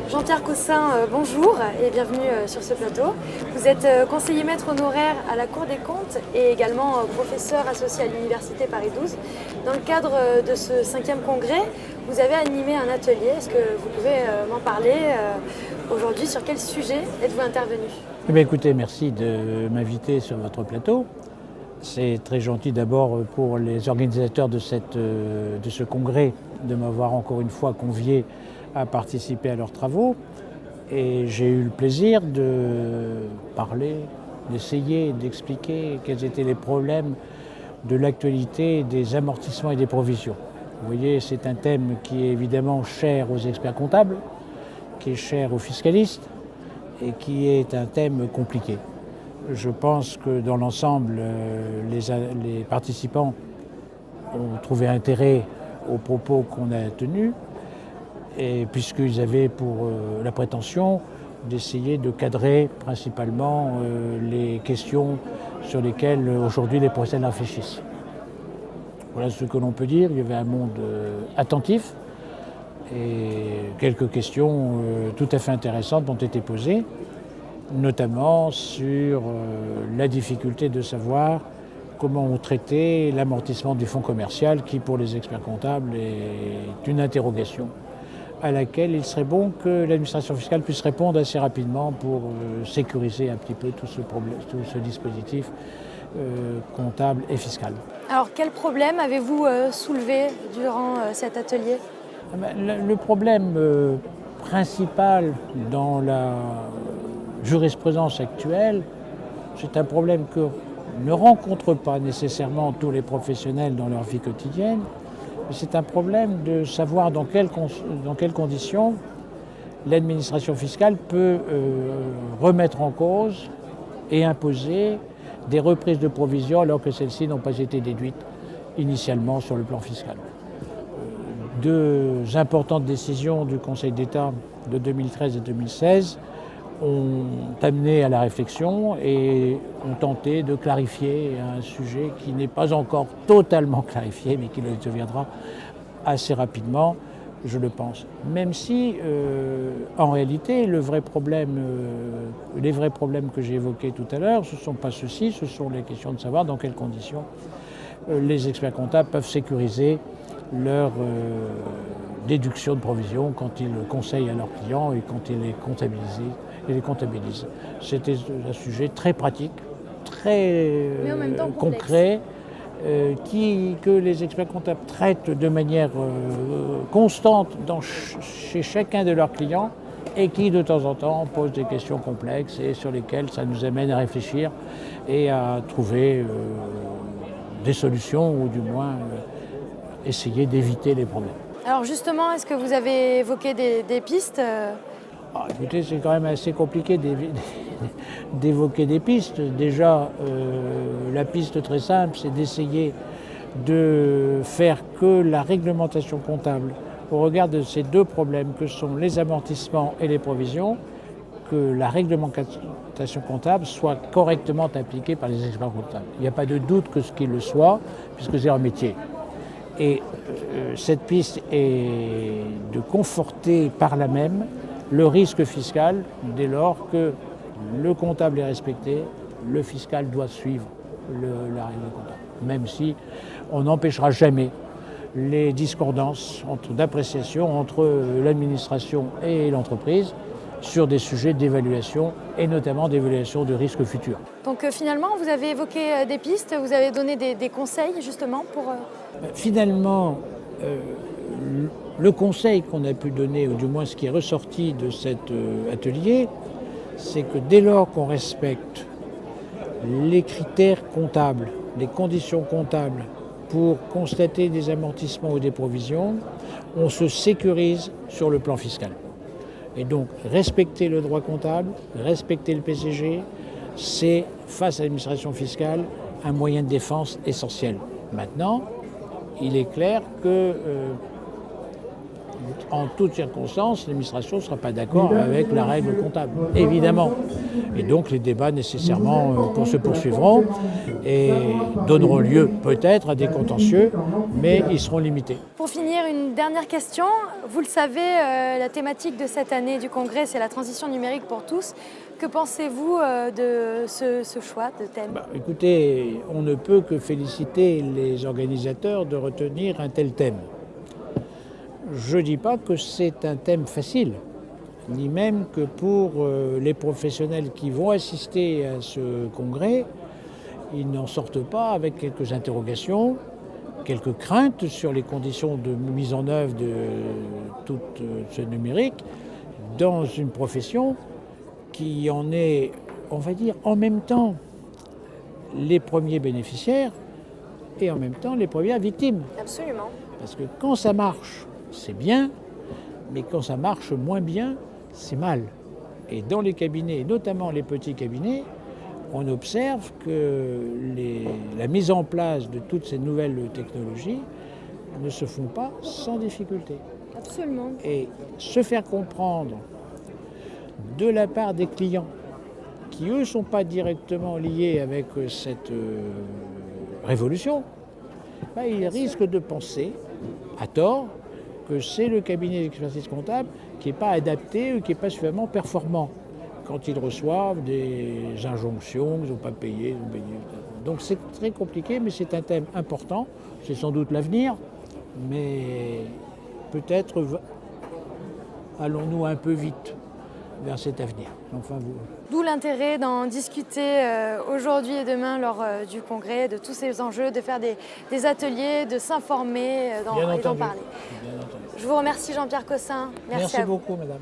Jean-Pierre Caussin, bonjour et bienvenue sur ce plateau. Vous êtes conseiller maître honoraire à la Cour des comptes et également professeur associé à l'Université Paris 12. Dans le cadre de ce 5e congrès, vous avez animé un atelier. Est-ce que vous pouvez m'en parler aujourd'hui? Sur quel sujet êtes-vous intervenu? Eh bien, écoutez, merci de m'inviter sur votre plateau. C'est très gentil d'abord pour les organisateurs de ce congrès de m'avoir encore une fois convié à participer à leurs travaux. Et j'ai eu le plaisir de parler, d'essayer d'expliquer quels étaient les problèmes de l'actualité des amortissements et des provisions. Vous voyez, c'est un thème qui est évidemment cher aux experts comptables, qui est cher aux fiscalistes et qui est un thème compliqué. Je pense que dans l'ensemble, les participants ont trouvé intérêt aux propos qu'on a tenus, et puisqu'ils avaient pour la prétention d'essayer de cadrer principalement les questions sur lesquelles aujourd'hui les professionnels réfléchissent. Voilà ce que l'on peut dire. Il y avait un monde attentif et quelques questions tout à fait intéressantes ont été posées, notamment sur la difficulté de savoir comment on traitait l'amortissement du fonds commercial qui, pour les experts comptables, est une interrogation à laquelle il serait bon que l'administration fiscale puisse répondre assez rapidement pour sécuriser un petit peu tout ce dispositif comptable et fiscal. Alors, quel problème avez-vous soulevé durant cet atelier? Le problème principal dans la jurisprudence actuelle, c'est un problème que ne rencontrent pas nécessairement tous les professionnels dans leur vie quotidienne, mais c'est un problème de savoir dans quelles conditions l'administration fiscale peut remettre en cause et imposer des reprises de provisions alors que celles-ci n'ont pas été déduites initialement sur le plan fiscal. Deux importantes décisions du Conseil d'État de 2013 et 2016 ont amené à la réflexion et ont tenté de clarifier un sujet qui n'est pas encore totalement clarifié, mais qui le deviendra assez rapidement, je le pense. Même si, en réalité, les vrais problèmes que j'ai évoqués tout à l'heure, ce ne sont pas ceux-ci, ce sont les questions de savoir dans quelles conditions les experts comptables peuvent sécuriser leur déduction de provisions quand ils conseillent à leurs clients et quand ils les comptabilisent. C'était un sujet très pratique, très concret, que les experts comptables traitent de manière constante chez chacun de leurs clients et qui de temps en temps posent des questions complexes et sur lesquelles ça nous amène à réfléchir et à trouver des solutions ou du moins essayer d'éviter les problèmes. Alors justement, est-ce que vous avez évoqué des pistes? Écoutez, c'est quand même assez compliqué d'évoquer des pistes. Déjà, la piste très simple, c'est d'essayer de faire que la réglementation comptable, au regard de ces deux problèmes que sont les amortissements et les provisions, que la réglementation comptable soit correctement appliquée par les experts comptables. Il n'y a pas de doute que ce qu'il le soit, puisque c'est leur métier. Et cette piste est de conforter par là même le risque fiscal dès lors que le comptable est respecté, le fiscal doit suivre la règle comptable. Même si on n'empêchera jamais les discordances d'appréciation entre l'administration et l'entreprise sur des sujets d'évaluation et notamment d'évaluation de risques futurs. Donc finalement, vous avez évoqué des pistes, vous avez donné des conseils justement pour... Finalement, le conseil qu'on a pu donner, ou du moins ce qui est ressorti de cet atelier, c'est que dès lors qu'on respecte les critères comptables, les conditions comptables pour constater des amortissements ou des provisions, on se sécurise sur le plan fiscal. Et donc, respecter le droit comptable, respecter le PCG, c'est, face à l'administration fiscale, un moyen de défense essentiel. Maintenant, il est clair que En toutes circonstances, l'administration ne sera pas d'accord avec la règle comptable, évidemment. Et donc les débats nécessairement se poursuivront et donneront lieu peut-être à des contentieux, mais ils seront limités. Pour finir, une dernière question. Vous le savez, la thématique de cette année du Congrès, c'est la transition numérique pour tous. Que pensez-vous de ce choix de thème ? Écoutez, on ne peut que féliciter les organisateurs de retenir un tel thème. Je ne dis pas que c'est un thème facile, ni même que pour les professionnels qui vont assister à ce congrès, ils n'en sortent pas avec quelques interrogations, quelques craintes sur les conditions de mise en œuvre de tout ce numérique dans une profession qui en est, on va dire, en même temps les premiers bénéficiaires et en même temps les premières victimes. Absolument. Parce que quand ça marche, c'est bien, mais quand ça marche moins bien, c'est mal. Et dans les cabinets, notamment les petits cabinets, on observe que la mise en place de toutes ces nouvelles technologies ne se font pas sans difficulté. Absolument. Et se faire comprendre de la part des clients, qui eux ne sont pas directement liés avec cette révolution, ils risquent de penser, à tort, que c'est le cabinet d'expertise comptable qui n'est pas adapté ou qui n'est pas suffisamment performant quand ils reçoivent des injonctions qu'ils n'ont pas payées. Donc c'est très compliqué, mais c'est un thème important. C'est sans doute l'avenir, mais peut-être allons-nous un peu vite vers cet avenir. D'où l'intérêt d'en discuter aujourd'hui et demain lors du congrès, de tous ces enjeux, de faire des ateliers, de s'informer et d'en parler. Je vous remercie Jean-Pierre Cossin. Merci beaucoup, madame.